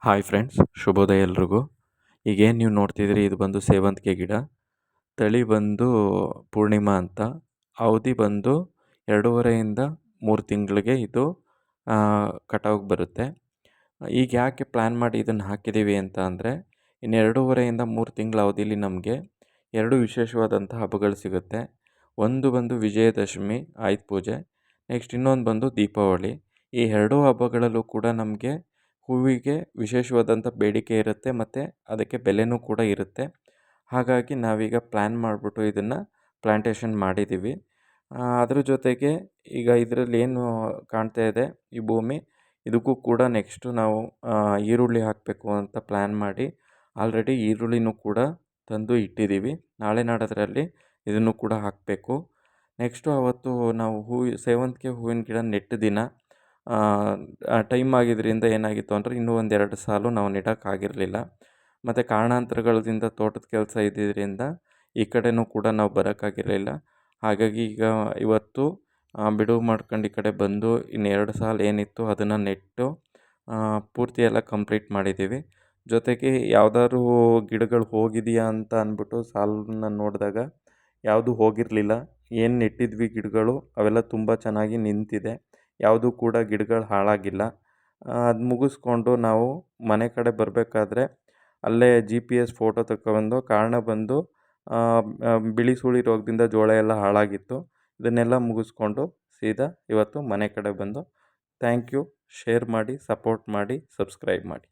Hi friends, ಶುಭೋದಯ ಎಲ್ರಿಗೂ. ಈಗೇನು ನೀವು ನೋಡ್ತಿದ್ದೀರಿ ಇದು ಬಂದು ಸೇವಂತಿಗೆ ಗಿಡ. ತಳಿ ಬಂದು ಪೂರ್ಣಿಮಾ ಅಂತ. ಅವಧಿ ಬಂದು 2.5ಇಂದ 3 ತಿಂಗಳಿಗೆ ಇದು ಕಟಾವಿಗೆ ಬರುತ್ತೆ. ಈಗ ಯಾಕೆ ಪ್ಲ್ಯಾನ್ ಮಾಡಿ ಇದನ್ನು ಹಾಕಿದ್ದೀವಿ ಅಂತ ಅಂದರೆ, ಇನ್ನು 2.5ಇಂದ 3 ತಿಂಗಳ ಅವಧಿಲಿ ನಮಗೆ 2 ವಿಶೇಷವಾದಂಥ ಹಬ್ಬಗಳು ಸಿಗುತ್ತೆ. ಒಂದು ಬಂದು ವಿಜಯದಶಮಿ ಆಯುಧ ಪೂಜೆ, ನೆಕ್ಸ್ಟ್ ಇನ್ನೊಂದು ಬಂದು ದೀಪಾವಳಿ. ಈ ಎರಡೂ ಹಬ್ಬಗಳಲ್ಲೂ ಕೂಡ ನಮಗೆ ಹೂವಿಗೆ ವಿಶೇಷವಾದಂಥ ಬೇಡಿಕೆ ಇರುತ್ತೆ ಮತ್ತು ಅದಕ್ಕೆ ಬೆಲೆನೂ ಕೂಡ ಇರುತ್ತೆ. ಹಾಗಾಗಿ ನಾವೀಗ ಪ್ಲ್ಯಾನ್ ಮಾಡಿಬಿಟ್ಟು ಇದನ್ನು ಪ್ಲ್ಯಾಂಟೇಷನ್ ಮಾಡಿದ್ದೀವಿ. ಅದ್ರ ಜೊತೆಗೆ ಈಗ ಇದರಲ್ಲಿ ಏನು ಕಾಣ್ತಾ ಇದೆ ಈ ಭೂಮಿ, ಇದಕ್ಕೂ ಕೂಡ ನೆಕ್ಸ್ಟು ನಾವು ಈರುಳ್ಳಿ ಹಾಕಬೇಕು ಅಂತ ಪ್ಲ್ಯಾನ್ ಮಾಡಿ ಆಲ್ರೆಡಿ ಈರುಳ್ಳಿನೂ ಕೂಡ ತಂದು ಇಟ್ಟಿದ್ದೀವಿ. ನಾಳೆ ನಾಡೋದ್ರಲ್ಲಿ ಇದನ್ನು ಕೂಡ ಹಾಕಬೇಕು. ನೆಕ್ಸ್ಟು ಅವತ್ತು ನಾವು ಸೇವಂತಿಗೆ ಹೂವಿನ ಗಿಡ ನೆಟ್ಟ ದಿನ ಟೈಮ್ ಆಗಿದ್ದರಿಂದ ಏನಾಗಿತ್ತು ಅಂದರೆ ಇನ್ನೂ 1-2 ಸಾಲು ನಾವು ನೆಡೋಕ್ಕಾಗಿರಲಿಲ್ಲ. ಮತ್ತು ಕಾರಣಾಂತರಗಳಿಂದ ತೋಟದ ಕೆಲಸ ಇದ್ದಿದ್ದರಿಂದ ಈ ಕಡೆನೂ ಕೂಡ ನಾವು ಬರೋಕ್ಕಾಗಿರಲಿಲ್ಲ. ಹಾಗಾಗಿ ಈಗ ಇವತ್ತು ಬಿಡುವು ಮಾಡ್ಕೊಂಡು ಈ ಕಡೆ ಬಂದು ಇನ್ನು 2 ಸಾಲು ಏನಿತ್ತು ಅದನ್ನು ನೆಟ್ಟು ಪೂರ್ತಿ ಎಲ್ಲ ಕಂಪ್ಲೀಟ್ ಮಾಡಿದ್ದೀವಿ. ಜೊತೆಗೆ ಯಾವ್ದಾದ್ರು ಗಿಡಗಳು ಹೋಗಿದೆಯಾ ಅಂತ ಅಂದ್ಬಿಟ್ಟು ಸಾಲನ್ನ ನೋಡಿದಾಗ ಯಾವುದೂ ಹೋಗಿರಲಿಲ್ಲ. ಏನು ನೆಟ್ಟಿದ್ವಿ ಗಿಡಗಳು ಅವೆಲ್ಲ ತುಂಬ ಚೆನ್ನಾಗಿ ನಿಂತಿದೆ. ಯಾವುದೂ ಕೂಡ ಗಿಡಗಳು ಹಾಳಾಗಿಲ್ಲ. ಅದು ಮುಗಿಸ್ಕೊಂಡು ನಾವು ಮನೆ ಕಡೆ ಬರಬೇಕಾದ್ರೆ ಅಲ್ಲೇ GPS ಫೋಟೋ ತಗೊಬಂದು ಕಾರಣ ಬಂದು ಬಿಳಿ ಸುಳಿ ರೋಗದಿಂದ ಜೋಳ ಎಲ್ಲ ಹಾಳಾಗಿತ್ತು. ಇದನ್ನೆಲ್ಲ ಮುಗಿಸ್ಕೊಂಡು ಸೀದಾ ಇವತ್ತು ಮನೆ ಕಡೆ ಬಂದು ಥ್ಯಾಂಕ್ ಯು. ಶೇರ್ ಮಾಡಿ, ಸಪೋರ್ಟ್ ಮಾಡಿ, ಸಬ್ಸ್ಕ್ರೈಬ್ ಮಾಡಿ.